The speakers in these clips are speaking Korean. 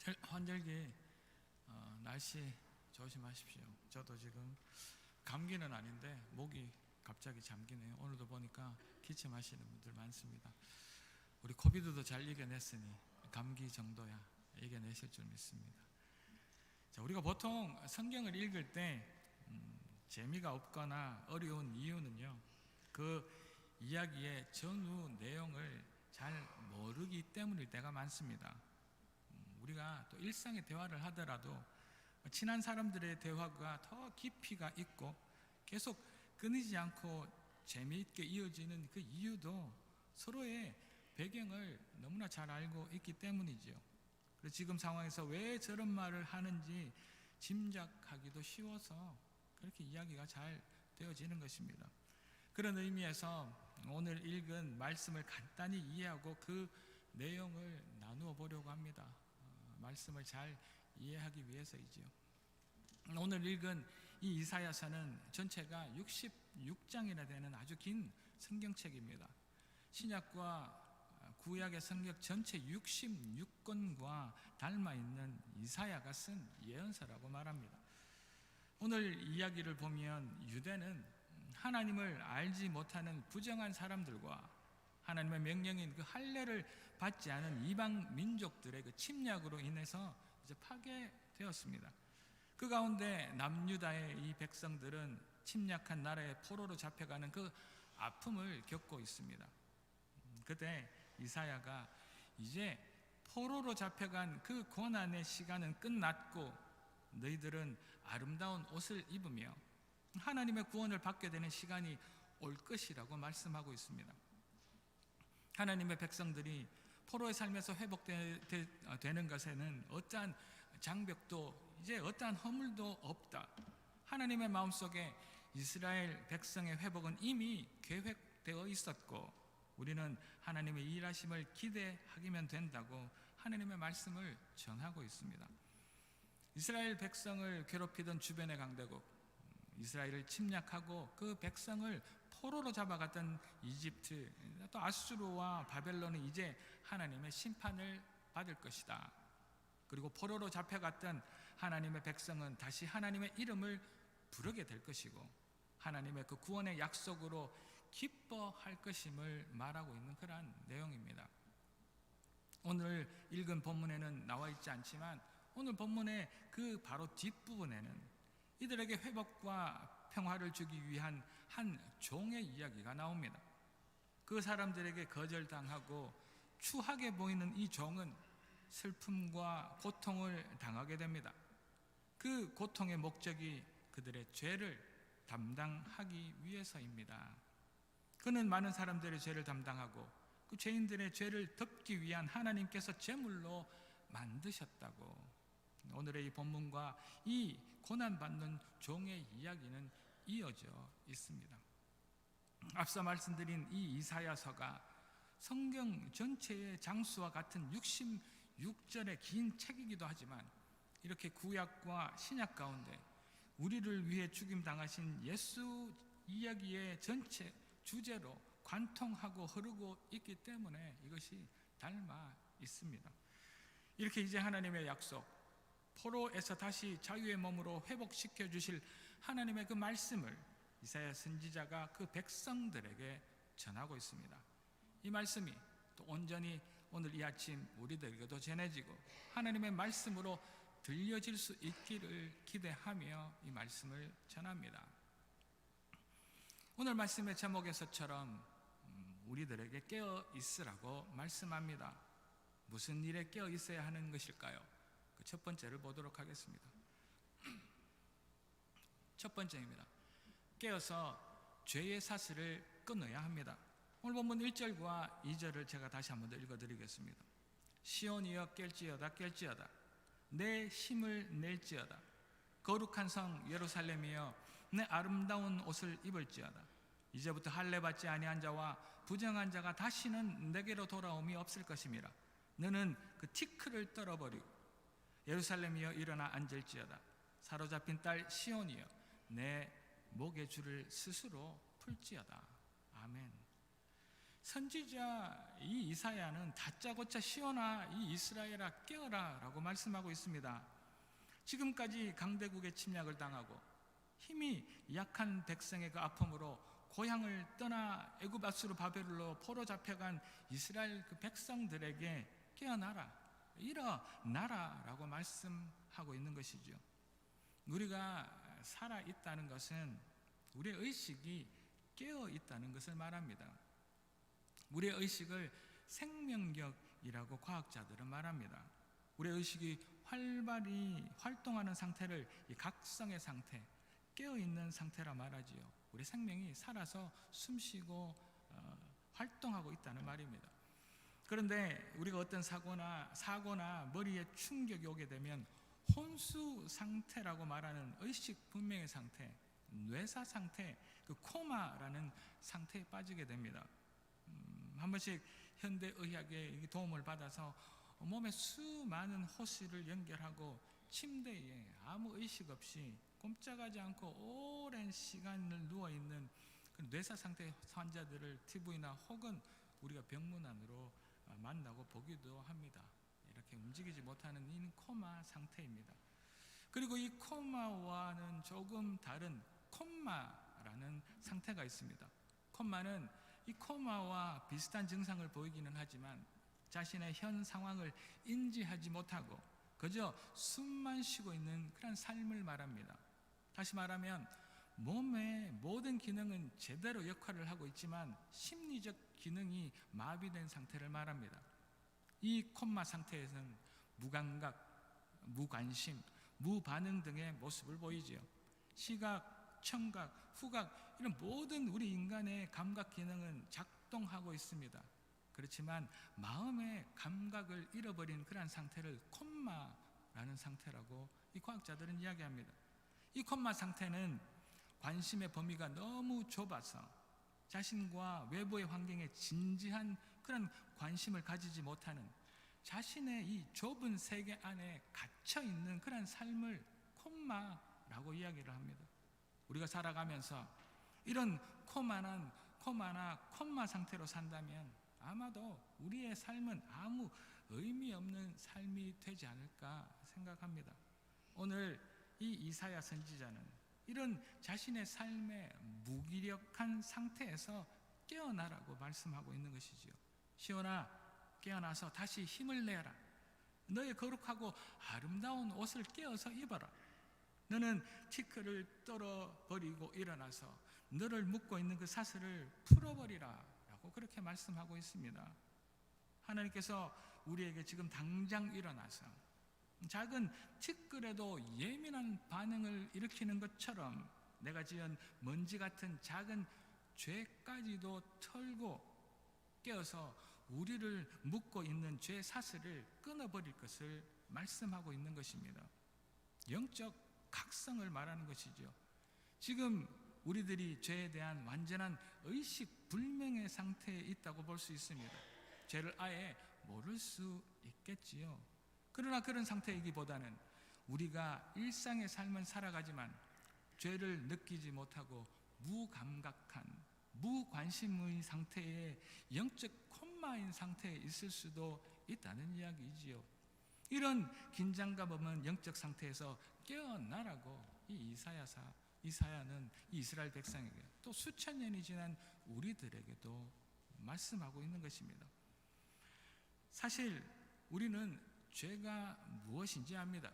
환절기 날씨 조심하십시오. 저도 지금 감기는 아닌데 목이 갑자기 잠기네요. 오늘도 보니까 기침하시는 분들 많습니다. 우리 코비드도 잘 이겨냈으니 감기 정도야 이겨내실 줄 믿습니다. 자, 우리가 보통 성경을 읽을 때 재미가 없거나 어려운 이유는요, 그 이야기의 전후 내용을 잘 모르기 때문일 때가 많습니다. 우리가 또 일상의 대화를 하더라도 친한 사람들의 대화가 더 깊이가 있고 계속 끊이지 않고 재미있게 이어지는 그 이유도 서로의 배경을 너무나 잘 알고 있기 때문이지요. 그래서 지금 상황에서 왜 저런 말을 하는지 짐작하기도 쉬워서 그렇게 이야기가 잘 되어지는 것입니다. 그런 의미에서 오늘 읽은 말씀을 간단히 이해하고 그 내용을 나누어 보려고 합니다. 말씀을 잘 이해하기 위해서이지요. 오늘 읽은 이 이사야서는 전체가 66장이나 되는 아주 긴 성경책입니다. 신약과 구약의 성경 전체 66권과 닮아있는 이사야가 쓴 예언서라고 말합니다. 오늘 이야기를 보면 유대는 하나님을 알지 못하는 부정한 사람들과 하나님의 명령인 그 할례를 받지 않은 이방 민족들의 그 침략으로 인해서 이제 파괴되었습니다. 그 가운데 남유다의 이 백성들은 침략한 나라의 포로로 잡혀가는 그 아픔을 겪고 있습니다. 그때 이사야가 이제 포로로 잡혀간 그 고난의 시간은 끝났고 너희들은 아름다운 옷을 입으며 하나님의 구원을 받게 되는 시간이 올 것이라고 말씀하고 있습니다. 하나님의 백성들이 포로의 삶에서 회복되는 것에는 어떠한 장벽도 이제 어떠한 허물도 없다. 하나님의 마음속에 이스라엘 백성의 회복은 이미 계획되어 있었고 우리는 하나님의 일하심을 기대하기만 된다고 하나님의 말씀을 전하고 있습니다. 이스라엘 백성을 괴롭히던 주변의 강대국, 이스라엘을 침략하고 그 백성을 포로로 잡아갔던 이집트, 또 아수르와 바벨론은 이제 하나님의 심판을 받을 것이다. 그리고 포로로 잡혀갔던 하나님의 백성은 다시 하나님의 이름을 부르게 될 것이고 하나님의 그 구원의 약속으로 기뻐할 것임을 말하고 있는 그러한 내용입니다. 오늘 읽은 본문에는 나와 있지 않지만 오늘 본문의 그 바로 뒷부분에는 이들에게 회복과 평화를 주기 위한 한 종의 이야기가 나옵니다. 그 사람들에게 거절당하고 추하게 보이는 이 종은 슬픔과 고통을 당하게 됩니다. 그 고통의 목적이 그들의 죄를 담당하기 위해서입니다. 그는 많은 사람들의 죄를 담당하고 그 죄인들의 죄를 덮기 위한 하나님께서 제물로 만드셨다고. 오늘의 이 본문과 이 고난받는 종의 이야기는 이어져 있습니다. 앞서 말씀드린 이 이사야서가 성경 전체의 장수와 같은 66절의 긴 책이기도 하지만 이렇게 구약과 신약 가운데 우리를 위해 죽임당하신 예수 이야기의 전체 주제로 관통하고 흐르고 있기 때문에 이것이 닮아 있습니다. 이렇게 이제 하나님의 약속, 포로에서 다시 자유의 몸으로 회복시켜 주실 하나님의 그 말씀을 이사야 선지자가 그 백성들에게 전하고 있습니다. 이 말씀이 또 온전히 오늘 이 아침 우리들에게도 전해지고 하나님의 말씀으로 들려질 수 있기를 기대하며 이 말씀을 전합니다. 오늘 말씀의 제목에서처럼 우리들에게 깨어 있으라고 말씀합니다. 무슨 일에 깨어 있어야 하는 것일까요? 그 첫 번째를 보도록 하겠습니다. 첫 번째입니다. 깨어서 죄의 사슬을 끊어야 합니다. 오늘 본문 1절과 2절을 제가 다시 한번 더 읽어드리겠습니다. 시온이여 깰지어다 깰지어다 내 힘을 낼지어다 거룩한 성 예루살렘이여 내 아름다운 옷을 입을지어다 이제부터 할례 받지 아니한 자와 부정한 자가 다시는 내게로 돌아옴이 없을 것임이라 너는 그 티끌을 떨어버리고 예루살렘이여 일어나 앉을지어다 사로잡힌 딸 시온이여 내 목의 줄을 스스로 풀지어다. 아멘. 선지자 이 이사야는 다짜고짜 시온아 이 이스라엘아 깨어라 라고 말씀하고 있습니다. 지금까지 강대국의 침략을 당하고 힘이 약한 백성의 그 아픔으로 고향을 떠나 애굽 아수르 바벨론으로 포로 잡혀간 이스라엘 그 백성들에게 깨어나라, 일어나라 라고 말씀하고 있는 것이죠. 우리가 살아 있다는 것은 우리의 의식이 깨어 있다는 것을 말합니다. 우리의 의식을 생명력이라고 과학자들은 말합니다. 우리의 의식이 활발히 활동하는 상태를 이 각성의 상태, 깨어있는 상태라 말하지요. 우리 생명이 살아서 숨쉬고 활동하고 있다는 말입니다. 그런데 우리가 어떤 사고나 머리에 충격이 오게 되면 혼수 상태라고 말하는 의식 분명의 상태, 뇌사 상태, 그 코마라는 상태에 빠지게 됩니다. 한 번씩 현대의학의 도움을 받아서 몸에 수많은 호스를 연결하고 침대에 아무 의식 없이 꼼짝하지 않고 오랜 시간을 누워있는 그 뇌사 상태 환자들을 TV나 혹은 우리가 병문안으로 만나고 보기도 합니다. 이렇게 움직이지 못하는 이 코마 상태입니다. 그리고 이 코마와는 조금 다른 콤마라는 상태가 있습니다. 콤마는 이 코마와 비슷한 증상을 보이기는 하지만 자신의 현 상황을 인지하지 못하고 그저 숨만 쉬고 있는 그런 삶을 말합니다. 다시 말하면 몸의 모든 기능은 제대로 역할을 하고 있지만 심리적 기능이 마비된 상태를 말합니다. 이 콤마 상태에서는 무감각, 무관심, 무반응 등의 모습을 보이지요. 시각, 청각, 후각 이런 모든 우리 인간의 감각 기능은 작동하고 있습니다. 그렇지만 마음의 감각을 잃어버린 그러한 상태를 콤마라는 상태라고 이 과학자들은 이야기합니다. 이 콤마 상태는 관심의 범위가 너무 좁아서 자신과 외부의 환경에 진지한 그런 관심을 가지지 못하는 자신의 이 좁은 세계 안에 갇혀있는 그런 삶을 콤마라고 이야기를 합니다. 우리가 살아가면서 이런 코마나 콤마 상태로 산다면 아마도 우리의 삶은 아무 의미 없는 삶이 되지 않을까 생각합니다. 오늘 이 이사야 선지자는 이런 자신의 삶의 무기력한 상태에서 깨어나라고 말씀하고 있는 것이지요. 시온아 깨어나서 다시 힘을 내라. 너의 거룩하고 아름다운 옷을 깨어서 입어라. 너는 티끌을 떨어버리고 일어나서 너를 묶고 있는 그 사슬을 풀어버리라 라고 그렇게 말씀하고 있습니다. 하나님께서 우리에게 지금 당장 일어나서 작은 티끌에도 예민한 반응을 일으키는 것처럼 내가 지은 먼지 같은 작은 죄까지도 털고 깨어서 우리를 묶고 있는 죄 사슬을 끊어버릴 것을 말씀하고 있는 것입니다. 영적 각성을 말하는 것이죠. 지금 우리들이 죄에 대한 완전한 의식 불명의 상태에 있다고 볼 수 있습니다. 죄를 아예 모를 수 있겠지요. 그러나 그런 상태이기보다는 우리가 일상의 삶을 살아가지만 죄를 느끼지 못하고 무감각한 무관심의 상태에 영적 콤마인 상태에 있을 수도 있다는 이야기이지요. 이런 긴장감 없는 영적 상태에서 깨어나라고 이 이사야는 이스라엘 백성에게 또 수천 년이 지난 우리들에게도 말씀하고 있는 것입니다. 사실 우리는 죄가 무엇인지 압니다.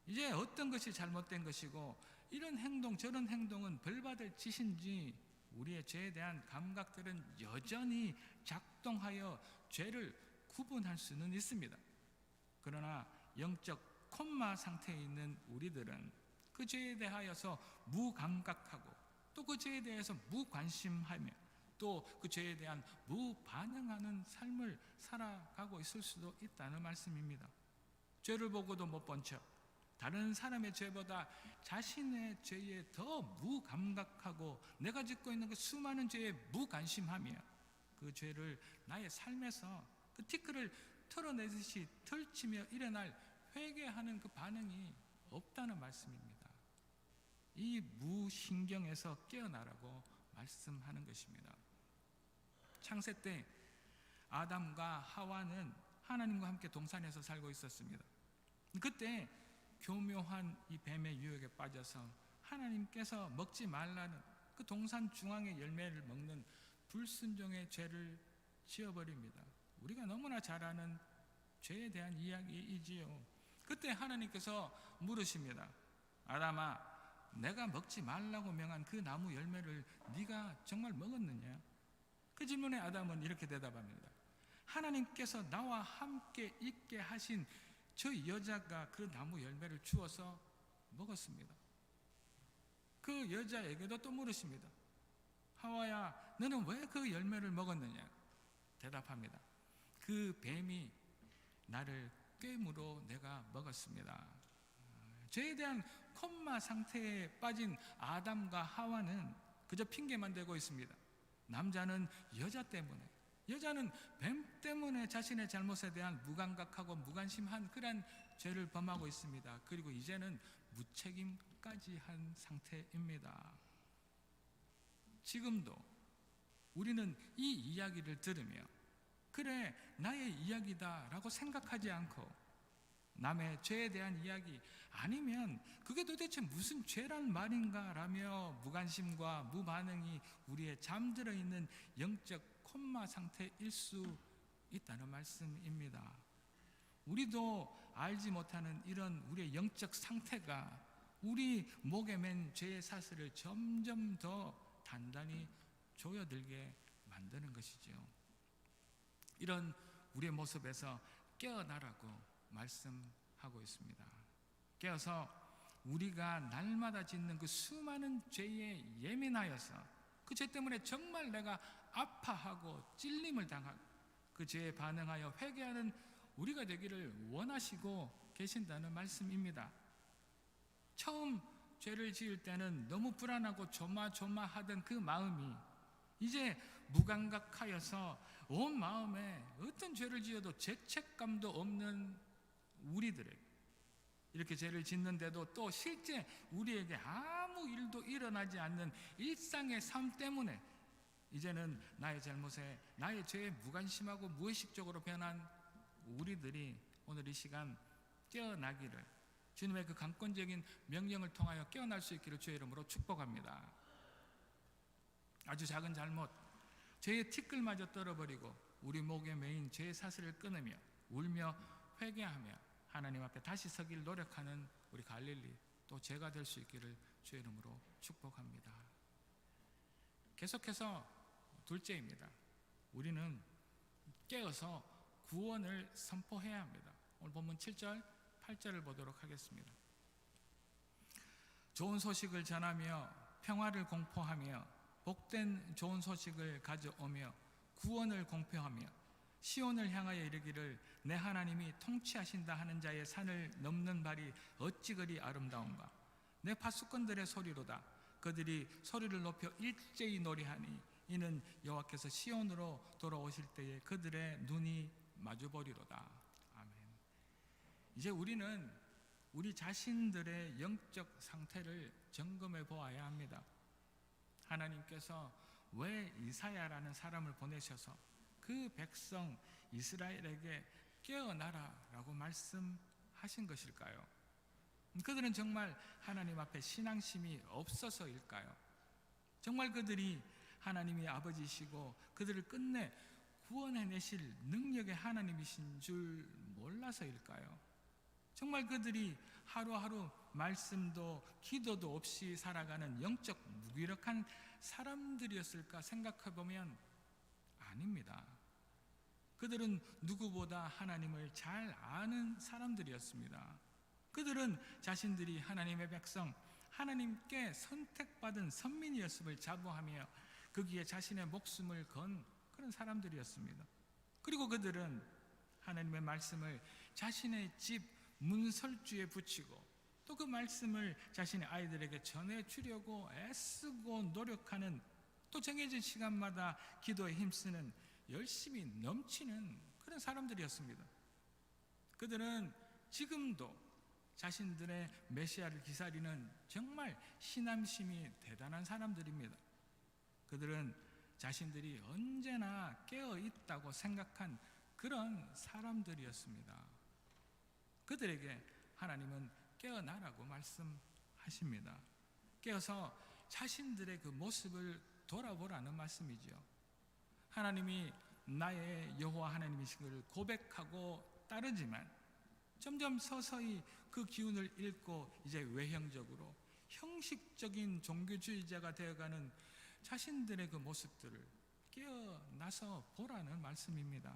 이제 어떤 것이 잘못된 것이고 이런 행동 저런 행동은 벌받을 짓인지 우리의 죄에 대한 감각들은 여전히 작동하여 죄를 구분할 수는 있습니다. 그러나 영적 콤마 상태에 있는 우리들은 그 죄에 대하여서 무감각하고 또 그 죄에 대해서 무관심하며 또 그 죄에 대한 무반응하는 삶을 살아가고 있을 수도 있다는 말씀입니다. 죄를 보고도 못 본 척 다른 사람의 죄보다 자신의 죄에 더 무감각하고 내가 짓고 있는 그 수많은 죄에 무관심하며 그 죄를 나의 삶에서 그 티끌을 털어내듯이 털치며 일어날 회개하는 그 반응이 없다는 말씀입니다. 이 무신경에서 깨어나라고 말씀하는 것입니다. 창세 때 아담과 하와는 하나님과 함께 동산에서 살고 있었습니다. 그때 교묘한 이 뱀의 유혹에 빠져서 하나님께서 먹지 말라는 그 동산 중앙의 열매를 먹는 불순종의 죄를 지어버립니다. 우리가 너무나 잘 아는 죄에 대한 이야기이지요. 그때 하나님께서 물으십니다. 아담아, 내가 먹지 말라고 명한 그 나무 열매를 네가 정말 먹었느냐? 그 질문에 아담은 이렇게 대답합니다. 하나님께서 나와 함께 있게 하신 저 여자가 그 나무 열매를 주어서 먹었습니다. 그 여자에게도 또 물으십니다. 하와야, 너는 왜 그 열매를 먹었느냐? 대답합니다. 그 뱀이 나를 꿰물어 내가 먹었습니다. 죄에 대한 콤마 상태에 빠진 아담과 하와는 그저 핑계만 대고 있습니다. 남자는 여자 때문에, 여자는 뱀 때문에 자신의 잘못에 대한 무감각하고 무관심한 그런 죄를 범하고 있습니다. 그리고 이제는 무책임까지 한 상태입니다. 지금도 우리는 이 이야기를 들으며 그래, 나의 이야기다 라고 생각하지 않고 남의 죄에 대한 이야기, 아니면 그게 도대체 무슨 죄란 말인가 라며 무관심과 무반응이 우리의 잠들어 있는 영적 콤마 상태일 수 있다는 말씀입니다. 우리도 알지 못하는 이런 우리의 영적 상태가 우리 목에 맨 죄의 사슬을 점점 더 단단히 조여들게 만드는 것이죠. 이런 우리의 모습에서 깨어나라고 말씀하고 있습니다. 깨어서 우리가 날마다 짓는 그 수많은 죄에 예민하여서 그 죄 때문에 정말 내가 아파하고 찔림을 당하고 그 죄에 반응하여 회개하는 우리가 되기를 원하시고 계신다는 말씀입니다. 처음 죄를 지을 때는 너무 불안하고 조마조마하던 그 마음이 이제 무감각하여서 온 마음에 어떤 죄를 지어도 죄책감도 없는 우리들에게, 이렇게 죄를 짓는데도 또 실제 우리에게 아무 일도 일어나지 않는 일상의 삶 때문에 이제는 나의 잘못에, 나의 죄에 무관심하고 무의식적으로 변한 우리들이 오늘 이 시간 깨어나기를, 주님의 그 강권적인 명령을 통하여 깨어날 수 있기를 주의 이름으로 축복합니다. 아주 작은 잘못, 죄의 티끌마저 떨어버리고 우리 목에 매인 죄의 사슬을 끊으며 울며 회개하며 하나님 앞에 다시 서길 노력하는 우리 갈릴리, 또 제가 될 수 있기를 주의 이름으로 축복합니다. 계속해서 둘째입니다. 우리는 깨어서 구원을 선포해야 합니다. 오늘 본문 7절, 8절을 보도록 하겠습니다. 좋은 소식을 전하며 평화를 공포하며 복된 좋은 소식을 가져오며 구원을 공표하며 시온을 향하여 이르기를 내 하나님이 통치하신다 하는 자의 산을 넘는 발이 어찌 그리 아름다운가. 내 파수꾼들의 소리로다. 그들이 소리를 높여 일제히 노래하니 이는 여호와께서 시온으로 돌아오실 때에 그들의 눈이 마주보리로다. 아멘. 이제 우리는 우리 자신들의 영적 상태를 점검해 보아야 합니다. 하나님께서 왜 이사야라는 사람을 보내셔서 그 백성 이스라엘에게 깨어나라 라고 말씀하신 것일까요? 그들은 정말 하나님 앞에 신앙심이 없어서일까요? 정말 그들이 하나님이 아버지시고 그들을 끝내 구원해내실 능력의 하나님이신 줄 몰라서일까요? 정말 그들이 하루하루 말씀도 기도도 없이 살아가는 영적 무기력한 사람들이었을까 생각해보면 아닙니다. 그들은 누구보다 하나님을 잘 아는 사람들이었습니다. 그들은 자신들이 하나님의 백성, 하나님께 선택받은 선민이었음을 자부하며 거기에 자신의 목숨을 건 그런 사람들이었습니다. 그리고 그들은 하나님의 말씀을 자신의 집 문설주에 붙이고 또 그 말씀을 자신의 아이들에게 전해주려고 애쓰고 노력하는, 또 정해진 시간마다 기도에 힘쓰는 열심히 넘치는 그런 사람들이었습니다. 그들은 지금도 자신들의 메시아를 기다리는 정말 신앙심이 대단한 사람들입니다. 그들은 자신들이 언제나 깨어 있다고 생각한 그런 사람들이었습니다. 그들에게 하나님은 깨어나라고 말씀하십니다. 깨어서 자신들의 그 모습을 돌아보라는 말씀이죠. 하나님이 나의 여호와 하나님이신 것을 고백하고 따르지만 점점 서서히 그 기운을 잃고 이제 외형적으로 형식적인 종교주의자가 되어가는 자신들의 그 모습들을 깨어나서 보라는 말씀입니다.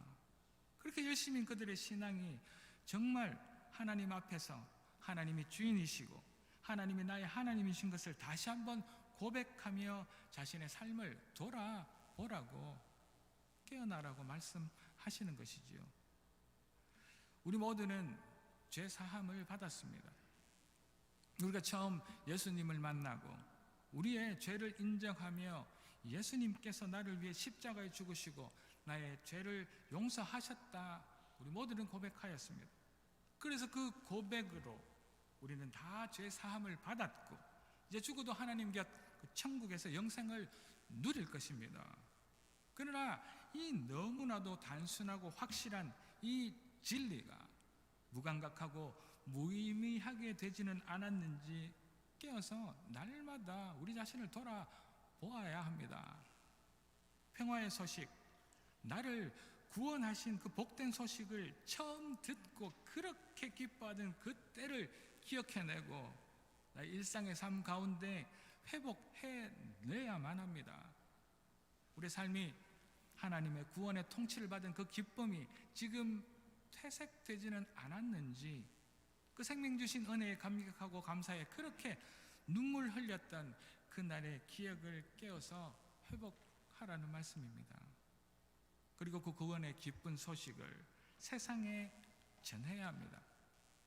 그렇게 열심히 그들의 신앙이 정말 하나님 앞에서 하나님이 주인이시고 하나님이 나의 하나님이신 것을 다시 한번 고백하며 자신의 삶을 돌아보라고 깨어나라고 말씀하시는 것이지요. 우리 모두는 죄 사함을 받았습니다. 우리가 처음 예수님을 만나고 우리의 죄를 인정하며 예수님께서 나를 위해 십자가에 죽으시고 나의 죄를 용서하셨다, 우리 모두는 고백하였습니다. 그래서 그 고백으로 우리는 다 죄 사함을 받았고 이제 죽어도 하나님 곁 천국에서 영생을 누릴 것입니다. 그러나 이 너무나도 단순하고 확실한 이 진리가 무감각하고 무의미하게 되지는 않았는지 깨어서 날마다 우리 자신을 돌아보아야 합니다. 평화의 소식, 나를 구원하신 그 복된 소식을 처음 듣고 그렇게 기뻐하던 그때를 기억해내고 나의 일상의 삶 가운데 회복해내야만 합니다. 우리 삶이 하나님의 구원의 통치를 받은 그 기쁨이 지금 퇴색되지는 않았는지, 그 생명 주신 은혜에 감격하고 감사해 그렇게 눈물 흘렸던 그날의 기억을 깨어서 회복하라는 말씀입니다. 그리고 그 구원의 기쁜 소식을 세상에 전해야 합니다.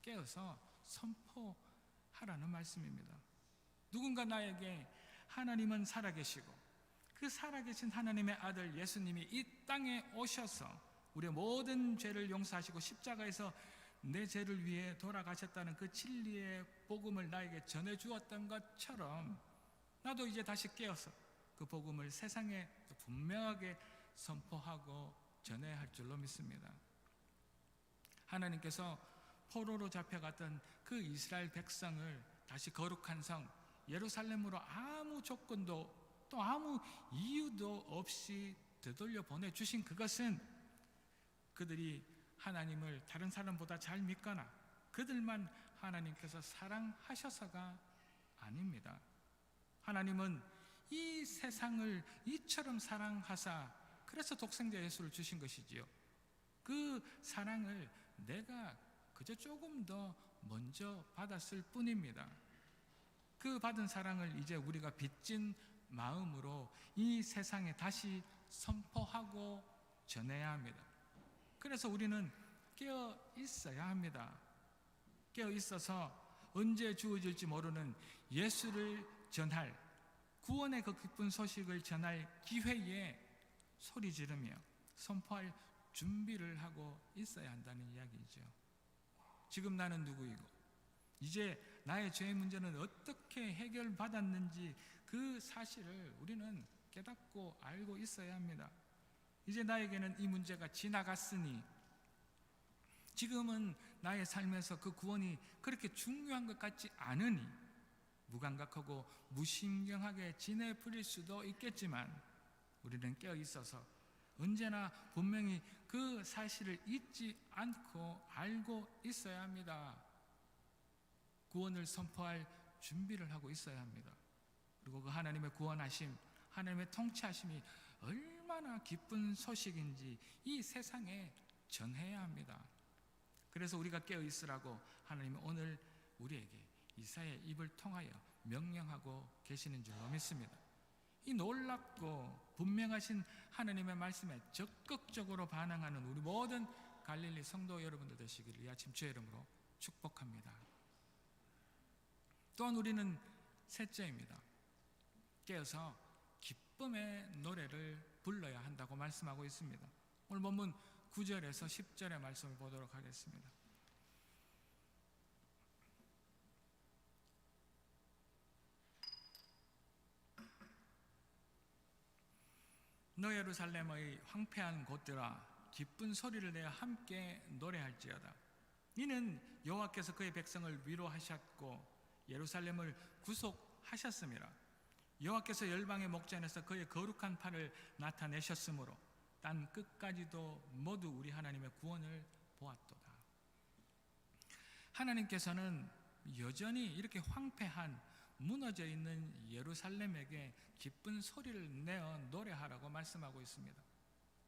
깨어서 선포하라는 말씀입니다. 누군가 나에게 하나님은 살아계시고 그 살아계신 하나님의 아들 예수님이 이 땅에 오셔서 우리의 모든 죄를 용서하시고 십자가에서 내 죄를 위해 돌아가셨다는 그 진리의 복음을 나에게 전해주었던 것처럼 나도 이제 다시 깨어서 그 복음을 세상에 분명하게 선포하고 전해야 할 줄로 믿습니다. 하나님께서 포로로 잡혀갔던 그 이스라엘 백성을 다시 거룩한 성 예루살렘으로 아무 조건도 또 아무 이유도 없이 되돌려 보내주신 그것은 그들이 하나님을 다른 사람보다 잘 믿거나 그들만 하나님께서 사랑하셔서가 아닙니다. 하나님은 이 세상을 이처럼 사랑하사 그래서 독생자 예수를 주신 것이지요. 그 사랑을 내가 그저 조금 더 먼저 받았을 뿐입니다. 그 받은 사랑을 이제 우리가 빚진 마음으로 이 세상에 다시 선포하고 전해야 합니다. 그래서 우리는 깨어 있어야 합니다. 깨어 있어서 언제 주어질지 모르는 예수를 전할, 구원의 그 기쁜 소식을 전할 기회에 소리 지르며 선포할 준비를 하고 있어야 한다는 이야기죠. 지금 나는 누구이고 이제 나의 죄의 문제는 어떻게 해결받았는지 그 사실을 우리는 깨닫고 알고 있어야 합니다. 이제 나에게는 이 문제가 지나갔으니 지금은 나의 삶에서 그 구원이 그렇게 중요한 것 같지 않으니 무감각하고 무신경하게 지내버릴 수도 있겠지만 우리는 깨어 있어서 언제나 분명히 그 사실을 잊지 않고 알고 있어야 합니다. 구원을 선포할 준비를 하고 있어야 합니다. 그리고 그 하나님의 구원하심, 하나님의 통치하심이 얼마나 기쁜 소식인지 이 세상에 전해야 합니다. 그래서 우리가 깨어 있으라고 하나님은 오늘 우리에게 이사야의 입을 통하여 명령하고 계시는 줄로 믿습니다. 이 놀랍고 분명하신 하나님의 말씀에 적극적으로 반응하는 우리 모든 갈릴리 성도 여러분들 되시기를 이 아침 주의 이름으로 축복합니다. 또한 우리는 셋째입니다. 깨어서 기쁨의 노래를 불러야 한다고 말씀하고 있습니다. 오늘 본문 9절에서 10절의 말씀을 보도록 하겠습니다. 너 예루살렘의 황폐한 곳들아 기쁜 소리를 내어 함께 노래할지어다. 이는 여호와께서 그의 백성을 위로하셨고 예루살렘을 구속하셨음이라. 여호와께서 열방의 목전에서 그의 거룩한 팔을 나타내셨으므로 땅 끝까지도 모두 우리 하나님의 구원을 보았도다. 하나님께서는 여전히 이렇게 황폐한 무너져 있는 예루살렘에게 기쁜 소리를 내어 노래하라고 말씀하고 있습니다.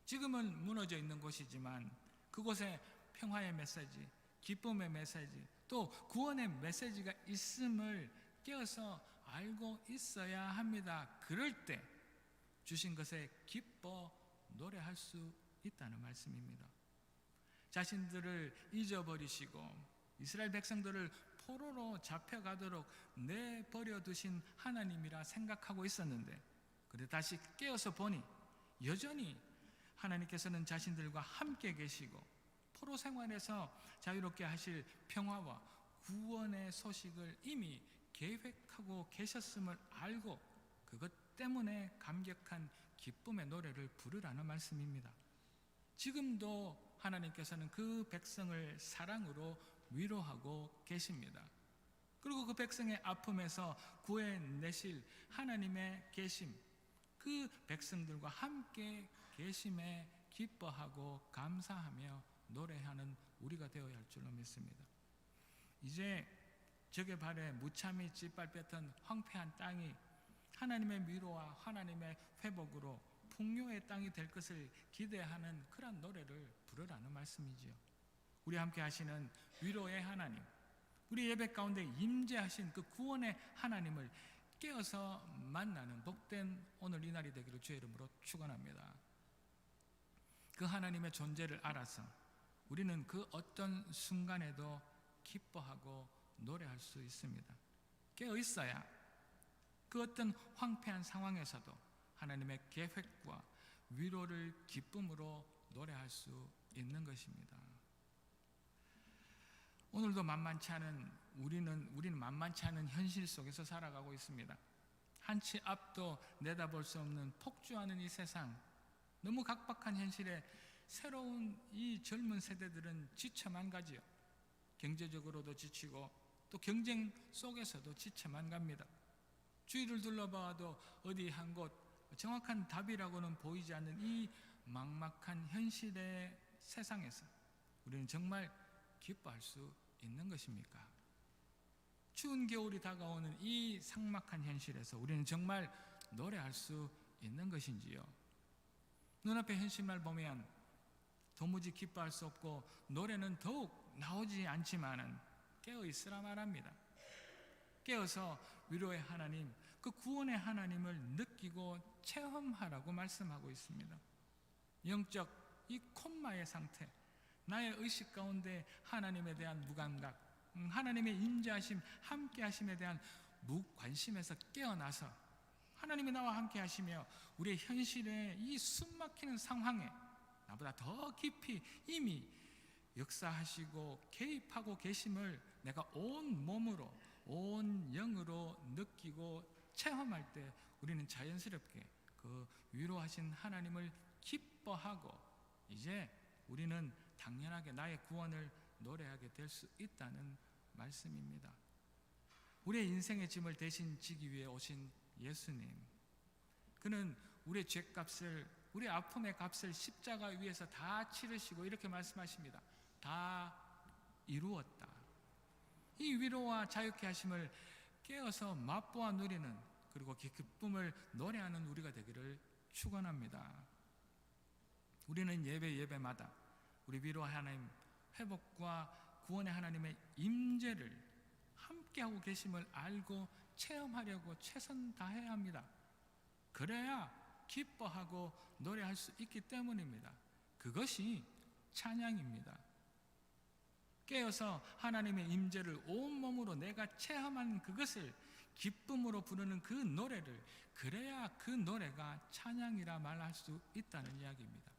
지금은 무너져 있는 곳이지만 그곳에 평화의 메시지, 기쁨의 메시지, 또 구원의 메시지가 있음을 깨어서 알고 있어야 합니다. 그럴 때 주신 것에 기뻐 노래할 수 있다는 말씀입니다. 자신들을 잊어버리시고 이스라엘 백성들을 포로로 잡혀가도록 내버려 두신 하나님이라 생각하고 있었는데, 그래 다시 깨어서 보니 여전히 하나님께서는 자신들과 함께 계시고 포로 생활에서 자유롭게 하실 평화와 구원의 소식을 이미 계획하고 계셨음을 알고 그것 때문에 감격한 기쁨의 노래를 부르라는 말씀입니다. 지금도 하나님께서는 그 백성을 사랑으로 위로하고 계십니다. 그리고 그 백성의 아픔에서 구해내실 하나님의 계심, 그 백성들과 함께 계심에 기뻐하고 감사하며 노래하는 우리가 되어야 할 줄로 믿습니다. 이제 적의 발에 무참히 짓밟혔던 황폐한 땅이 하나님의 위로와 하나님의 회복으로 풍요의 땅이 될 것을 기대하는 그런 노래를 부르라는 말씀이지요. 우리 함께 하시는 위로의 하나님, 우리 예배 가운데 임재하신 그 구원의 하나님을 깨어서 만나는 복된 오늘 이 날이 되기를 주의 이름으로 축원합니다. 그 하나님의 존재를 알아서 우리는 그 어떤 순간에도 기뻐하고 노래할 수 있습니다. 깨어 있어야 그 어떤 황폐한 상황에서도 하나님의 계획과 위로를 기쁨으로 노래할 수 있는 것입니다. 오늘도 만만치 않은 우리는 만만치 않은 현실 속에서 살아가고 있습니다. 한치 앞도 내다볼 수 없는 폭주하는 이 세상, 너무 각박한 현실에 새로운 이 젊은 세대들은 지쳐만 가지요. 경제적으로도 지치고 또 경쟁 속에서도 지쳐만 갑니다. 주위를 둘러봐도 어디 한 곳 정확한 답이라고는 보이지 않는 이 막막한 현실의 세상에서 우리는 정말 기뻐할 수 있는 것입니까? 추운 겨울이 다가오는 이 삭막한 현실에서 우리는 정말 노래할 수 있는 것인지요? 눈앞의 현실만 보면 도무지 기뻐할 수 없고 노래는 더욱 나오지 않지만은 깨어 있으라 말합니다. 깨어서 위로의 하나님, 그 구원의 하나님을 느끼고 체험하라고 말씀하고 있습니다. 영적 이 콤마의 상태, 나의 의식 가운데 하나님에 대한 무감각, 하나님의 임재하심, 함께하심에 대한 무관심에서 깨어나서 하나님이 나와 함께하시며 우리의 현실의 이 숨막히는 상황에 나보다 더 깊이 이미 역사하시고 개입하고 계심을 내가 온 몸으로 온 영으로 느끼고 체험할 때 우리는 자연스럽게 그 위로하신 하나님을 기뻐하고 이제 우리는 당연하게 나의 구원을 노래하게 될 수 있다는 말씀입니다. 우리의 인생의 짐을 대신 지기 위해 오신 예수님, 그는 우리의 죄값을, 우리의 아픔의 값을 십자가 위에서 다 치르시고 이렇게 말씀하십니다. 다 이루었다. 이 위로와 자유케 하심을 깨어서 맛보아 누리는, 그리고 그 기쁨을 노래하는 우리가 되기를 축원합니다. 우리는 예배마다 우리 위로 하나님, 회복과 구원의 하나님의 임재를 함께하고 계심을 알고 체험하려고 최선 다해야 합니다. 그래야 기뻐하고 노래할 수 있기 때문입니다. 그것이 찬양입니다. 깨어서 하나님의 임재를 온몸으로 내가 체험한 그것을 기쁨으로 부르는 그 노래를, 그래야 그 노래가 찬양이라 말할 수 있다는 이야기입니다.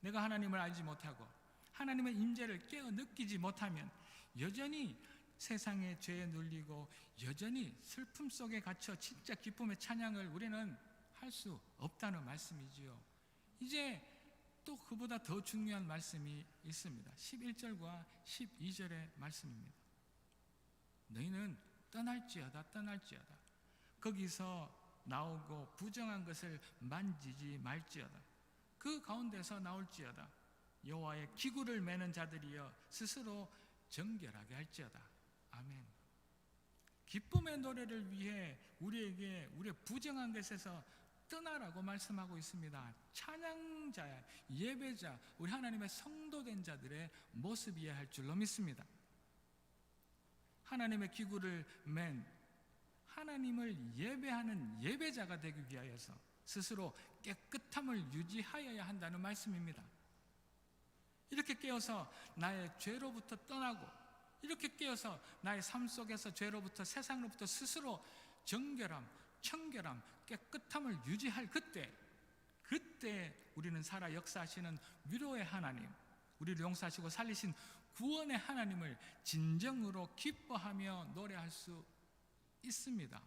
내가 하나님을 알지 못하고 하나님의 임재를 깨어 느끼지 못하면 여전히 세상의 죄에 눌리고 여전히 슬픔 속에 갇혀 진짜 기쁨의 찬양을 우리는 할 수 없다는 말씀이지요. 이제 또 그보다 더 중요한 말씀이 있습니다. 11절과 12절의 말씀입니다. 너희는 떠날지어다 떠날지어다 거기서 나오고 부정한 것을 만지지 말지어다. 그 가운데서 나올지어다. 여호와의 기구를 매는 자들이여 스스로 정결하게 할지어다. 아멘. 기쁨의 노래를 위해 우리에게 우리의 부정한 것에서 떠나라고 말씀하고 있습니다. 찬양자, 예배자, 우리 하나님의 성도된 자들의 모습이어야 할 줄로 믿습니다. 하나님의 기구를 맨 하나님을 예배하는 예배자가 되기 위하여서 스스로 깨끗함을 유지하여야 한다는 말씀입니다. 이렇게 깨어서 나의 죄로부터 떠나고, 이렇게 깨어서 나의 삶 속에서 죄로부터, 세상로부터 스스로 정결함, 청결함, 깨끗함을 유지할 그때 우리는 살아 역사하시는 위로의 하나님, 우리를 용서하시고 살리신 구원의 하나님을 진정으로 기뻐하며 노래할 수 있습니다.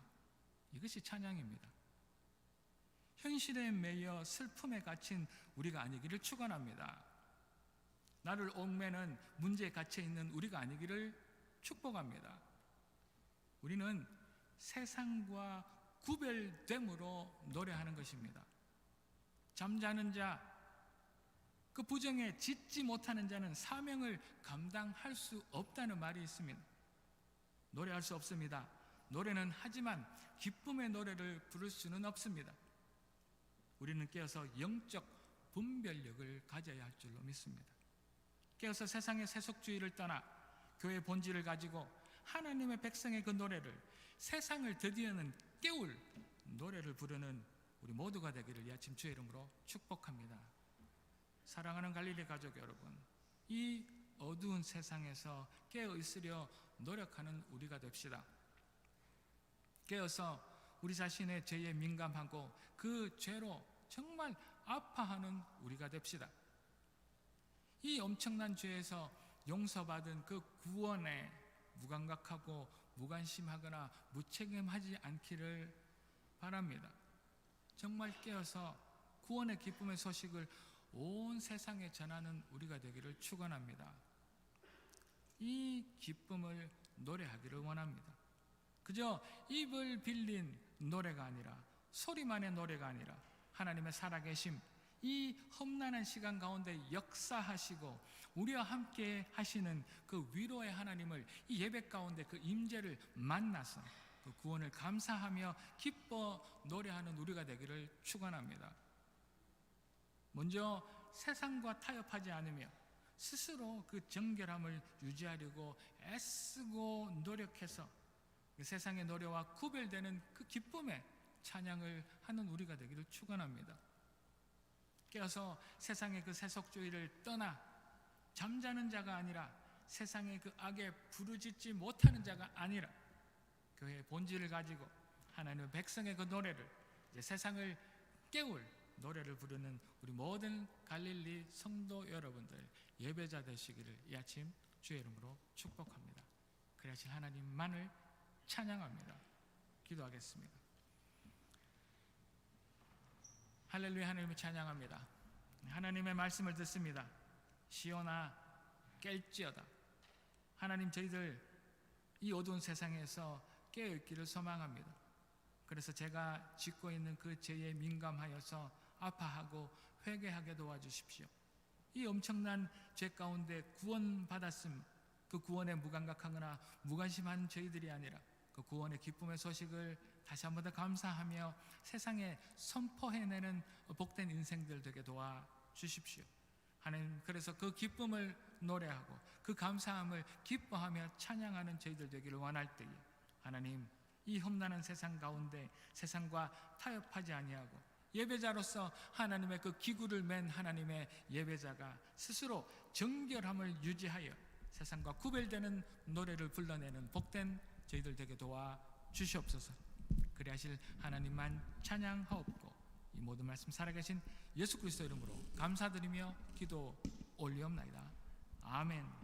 이것이 찬양입니다. 현실에 매여 슬픔에 갇힌 우리가 아니기를 축원합니다. 나를 얽매는 문제에 갇혀 있는 우리가 아니기를 축복합니다. 우리는 세상과 구별됨으로 노래하는 것입니다. 잠자는 자, 그 부정에 짖지 못하는 자는 사명을 감당할 수 없다는 말이 있습니다. 노래할 수 없습니다. 노래는 하지만 기쁨의 노래를 부를 수는 없습니다. 우리는 깨어서 영적 분별력을 가져야 할 줄로 믿습니다. 깨어서 세상의 세속주의를 떠나 교회의 본질을 가지고 하나님의 백성의 그 노래를, 세상을 드디어는 깨울 노래를 부르는 우리 모두가 되기를 이 아침 주의 이름으로 축복합니다. 사랑하는 갈릴리 가족 여러분, 이 어두운 세상에서 깨어 있으려 노력하는 우리가 됩시다. 깨어서 우리 자신의 죄에 민감하고 그 죄로 정말 아파하는 우리가 됩시다. 이 엄청난 죄에서 용서받은 그 구원에 무감각하고 무관심하거나 무책임하지 않기를 바랍니다. 정말 깨어서 구원의 기쁨의 소식을 온 세상에 전하는 우리가 되기를 축원합니다. 이 기쁨을 노래하기를 원합니다. 그저 입을 빌린 노래가 아니라, 소리만의 노래가 아니라 하나님의 살아계심, 이 험난한 시간 가운데 역사하시고 우리와 함께 하시는 그 위로의 하나님을 이 예배 가운데 그 임재를 만나서 그 구원을 감사하며 기뻐 노래하는 우리가 되기를 축원합니다. 먼저 세상과 타협하지 않으며 스스로 그 정결함을 유지하려고 애쓰고 노력해서 그 세상의 노래와 구별되는 그 기쁨의 찬양을 하는 우리가 되기를 축원합니다. 깨어서 세상의 그 세속주의를 떠나 잠자는 자가 아니라, 세상의 그 악에 부르짖지 못하는 자가 아니라 교회의 본질을 가지고 하나님의 백성의 그 노래를, 이제 세상을 깨울 노래를 부르는 우리 모든 갈릴리 성도 여러분들 예배자 되시기를 이 아침 주의 이름으로 축복합니다. 그러하신 하나님만을 찬양합니다. 기도하겠습니다. 할렐루야. 하나님을 찬양합니다. 하나님의 말씀을 듣습니다. 시온아 깰지어다. 하나님, 저희들 이 어두운 세상에서 깨어있기를 소망합니다. 그래서 제가 짓고 있는 그 죄에 민감하여서 아파하고 회개하게 도와주십시오. 이 엄청난 죄 가운데 구원받았음, 그 구원에 무감각하거나 무관심한 저희들이 아니라 그 구원의 기쁨의 소식을 다시 한번 더 감사하며 세상에 선포해내는 복된 인생들 되게 도와주십시오. 하나님, 그래서 그 기쁨을 노래하고 그 감사함을 기뻐하며 찬양하는 저희들 되기를 원할 때에 하나님, 이 험난한 세상 가운데 세상과 타협하지 아니하고 예배자로서 하나님의 그 기구를 맨 하나님의 예배자가 스스로 정결함을 유지하여 세상과 구별되는 노래를 불러내는 복된 저희들 되게 도와주시옵소서. 그리하실 하나님만 찬양하옵고 이 모든 말씀 살아계신 예수 그리스도 이름으로 감사드리며 기도 올리옵나이다. 아멘.